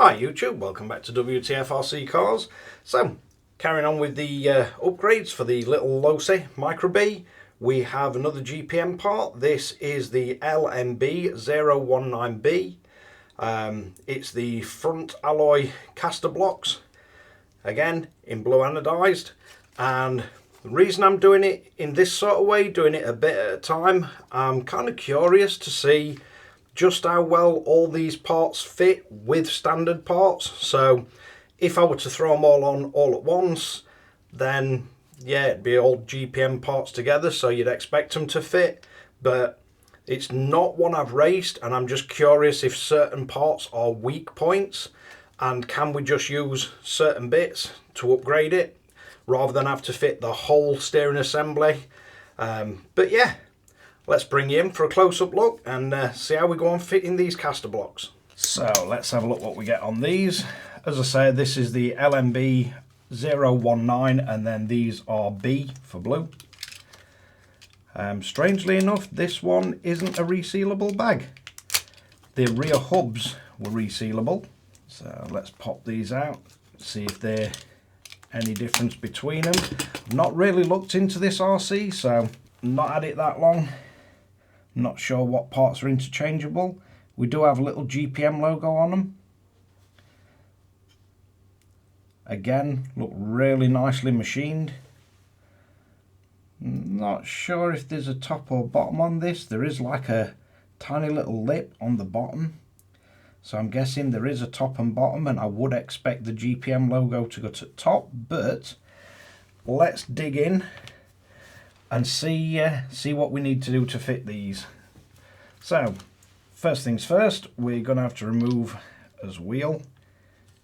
Hi YouTube, welcome back to Wtf Rc Cars. So, carrying on with the upgrades for the little Losi Micro B, we have another GPM part. This is the LMB019-B. It's the front alloy caster blocks, again in blue anodized, and the reason I'm doing it in this sort of way, doing it a bit at a time, I'm kind of curious to see just how well all these parts fit with standard parts. So if I were to throw them all on all at once, then yeah, it'd be all GPM parts together, so you'd expect them to fit, but it's not one I've raced, and I'm just curious if certain parts are weak points and can we just use certain bits to upgrade it rather than have to fit the whole steering assembly. But yeah, let's bring you in for a close-up look and see how we go on fitting these caster blocks. So let's have a look what we get on these. As I said, this is the LMB019 and then these are B for blue. Strangely enough, this one isn't a resealable bag. The rear hubs were resealable. So let's pop these out, see if there's any difference between them. I've not really looked into this RC, so not had it that long. Not sure what parts are interchangeable. We do have a little GPM logo on them. Again, look really nicely machined. Not sure if there's a top or bottom on this. There is like a tiny little lip on the bottom. So I'm guessing there is a top and bottom, and I would expect the GPM logo to go to top, but let's dig in and see what we need to do to fit these. So first things first, we're going to have to remove his wheel.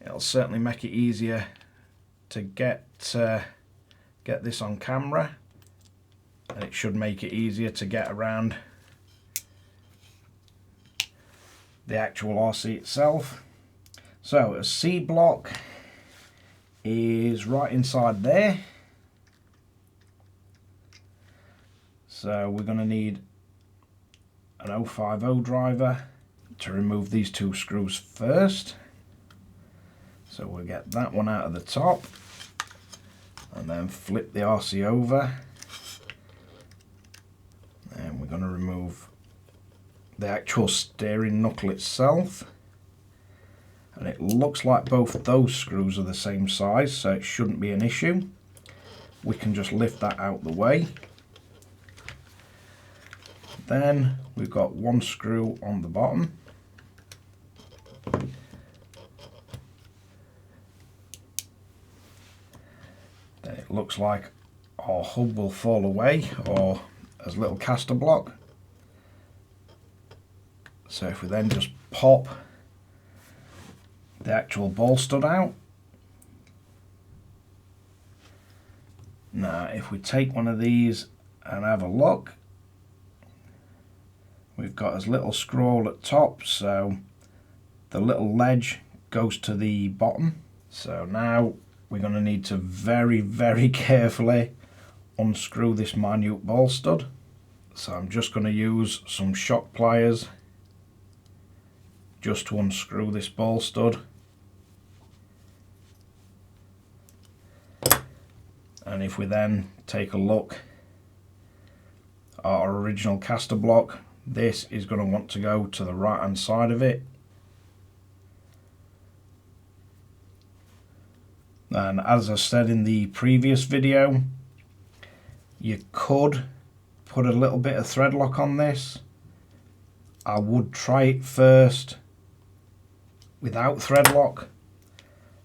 It'll certainly make it easier to get this on camera, and it should make it easier to get around the actual RC itself. So a C block is right inside there. So we're going to need an 050 driver to remove these two screws first. So we'll get that one out of the top and then flip the RC over, and we're going to remove the actual steering knuckle itself, and it looks like both those screws are the same size, so it shouldn't be an issue. We can just lift that out the way. Then we've got one screw on the bottom. Then it looks like our hub will fall away, or as a little caster block. So if we then just pop the actual ball stud out. Now if we take one of these and have a look, we've got a little scroll at top, so the little ledge goes to the bottom. So now we're going to need to very carefully unscrew this minute ball stud. So I'm just going to use some shock pliers just to unscrew this ball stud. And if we then take a look at our original caster block, this is going to want to go to the right hand side of it. And as I said in the previous video, you could put a little bit of thread lock on this. I would try it first without thread lock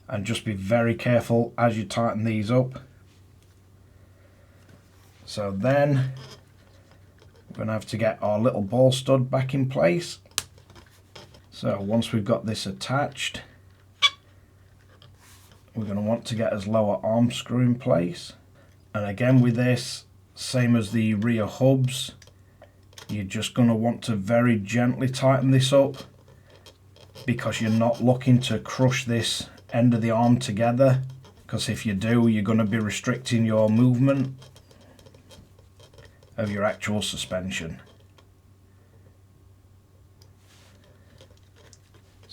and just be very careful as you tighten these up. So then we're going to have to get our little ball stud back in place. So once we've got this attached, we're going to want to get his lower arm screw in place. And again with this, same as the rear hubs, you're just going to want to very gently tighten this up, because you're not looking to crush this end of the arm together, because if you do, you're going to be restricting your movement of your actual suspension.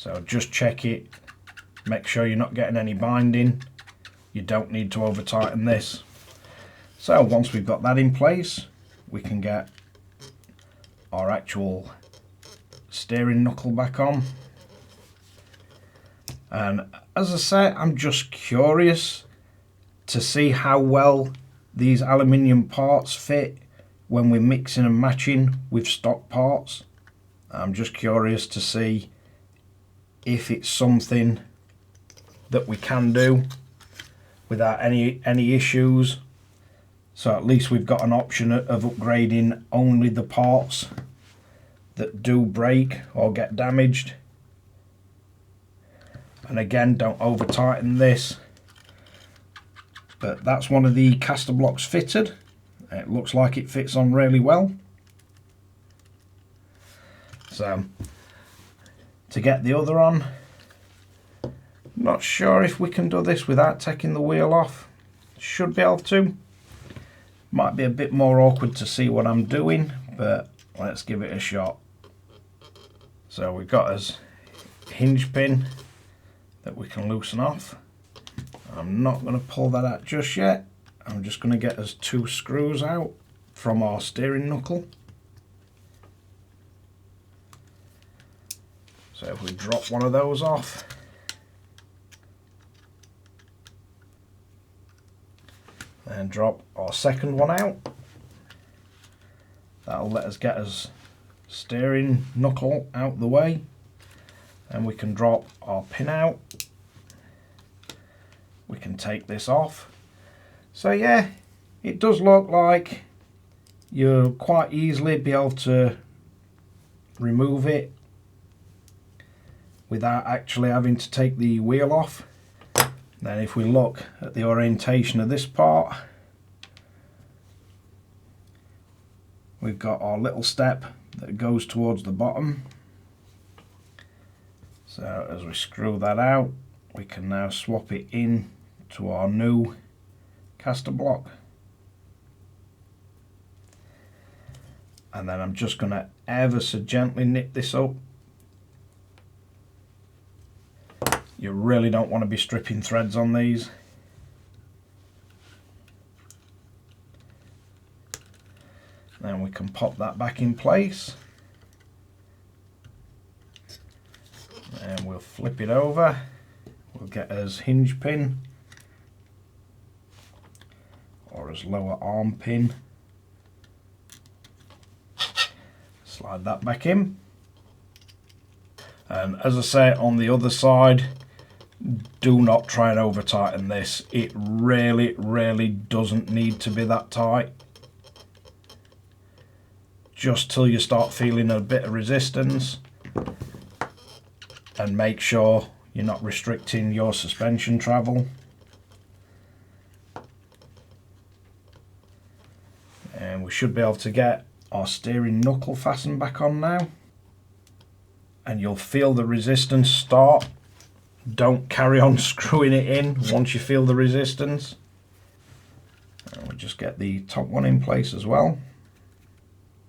So just check it make sure you're not getting any binding. You don't need to over tighten this. So once we've got that in place, we can get our actual steering knuckle back on. And as I say, I'm just curious to see how well these aluminium parts fit when we're mixing and matching with stock parts. I'm just curious to see if it's something that we can do without any issues. So at least we've got an option of upgrading only the parts that do break or get damaged. And again, don't over tighten this. But that's one of the caster blocks fitted. It looks like it fits on really well. So to get the other on, not sure if we can do this without taking the wheel off. Should be able to. Might be a bit more awkward to see what I'm doing, but let's give it a shot. So we've got us hinge pin that we can loosen off. I'm not going to pull that out just yet. I'm just going to get us 2 screws out from our steering knuckle. So if we drop one of those off, and drop our second one out, that'll let us get us steering knuckle out the way, and we can drop our pin out. We can take this off. So yeah, it does look like you'll quite easily be able to remove it without actually having to take the wheel off. Then if we look at the orientation of this part, we've got our little step that goes towards the bottom. So as we screw that out, we can now swap it in to our new caster block. And then I'm just going to ever so gently knit this up. You really don't want to be stripping threads on these. Then we can pop that back in place. And we'll flip it over. We'll get us hinge pin or as lower arm pin. Slide that back in. And as I say, on the other side, do not try and over tighten this. It really doesn't need to be that tight. Just till you start feeling a bit of resistance, and make sure you're not restricting your suspension travel. And we should be able to get our steering knuckle fastened back on now, and you'll feel the resistance start. Don't carry on screwing it in once you feel the resistance. And we'll just get the top one in place as well.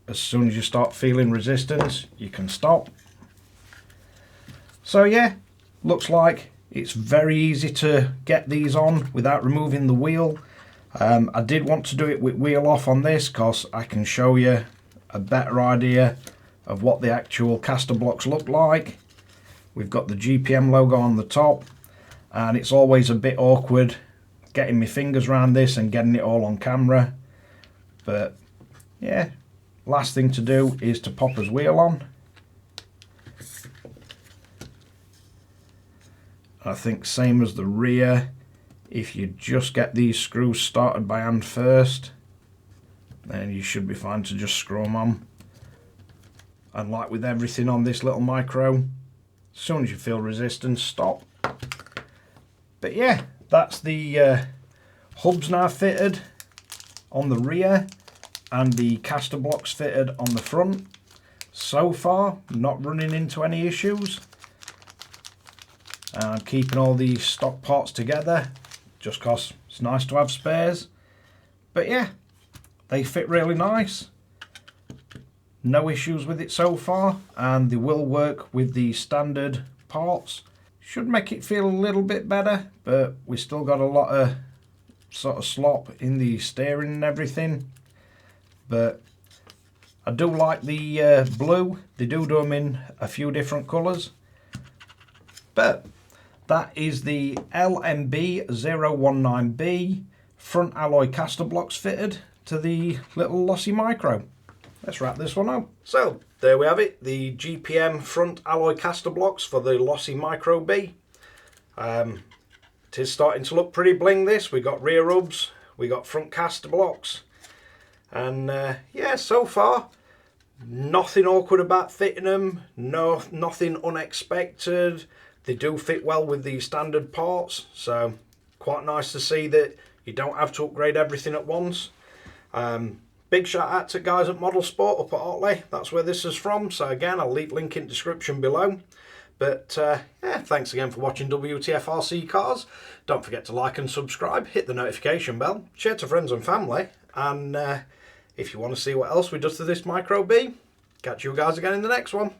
As soon as you start feeling resistance, you can stop. So yeah, looks like it's very easy to get these on without removing the wheel. I did want to do it with wheel off on this because I can show you a better idea of what the actual caster blocks look like. We've got the GPM logo on the top, and it's always a bit awkward getting my fingers around this and getting it all on camera. But yeah, last thing to do is to pop his wheel on. I think same as the rear, if you just get these screws started by hand first, then you should be fine to just screw them on. And like with everything on this little micro, as soon as you feel resistance, stop. But yeah, that's the hubs now fitted on the rear and the caster blocks fitted on the front. So far, not running into any issues. And I'm keeping all these stock parts together just because it's nice to have spares. But yeah, they fit really nice. No issues with it so far, and they will work with the standard parts. Should make it feel a little bit better, but we still got a lot of sort of slop in the steering and everything. But I do like the blue. They do them in a few different colours. But that is the LMB019-B front alloy caster blocks fitted to the little Losi Micro. Let's wrap this one up. So there we have it, the GPM front alloy caster blocks for the Losi Micro B. It is starting to look pretty bling this. We got rear hubs, we got front caster blocks, and yeah, so far nothing awkward about fitting them, nothing unexpected. They do fit well with the standard parts, so quite nice to see that you don't have to upgrade everything at once. Big shout out to guys at Model Sport up at Otley. That's where this is from. So again, I'll leave link in the description below. But yeah, thanks again for watching Wtf Rc Cars. Don't forget to like and subscribe. Hit the notification bell. Share to friends and family. And if you want to see what else we do to this Micro B, catch you guys again in the next one.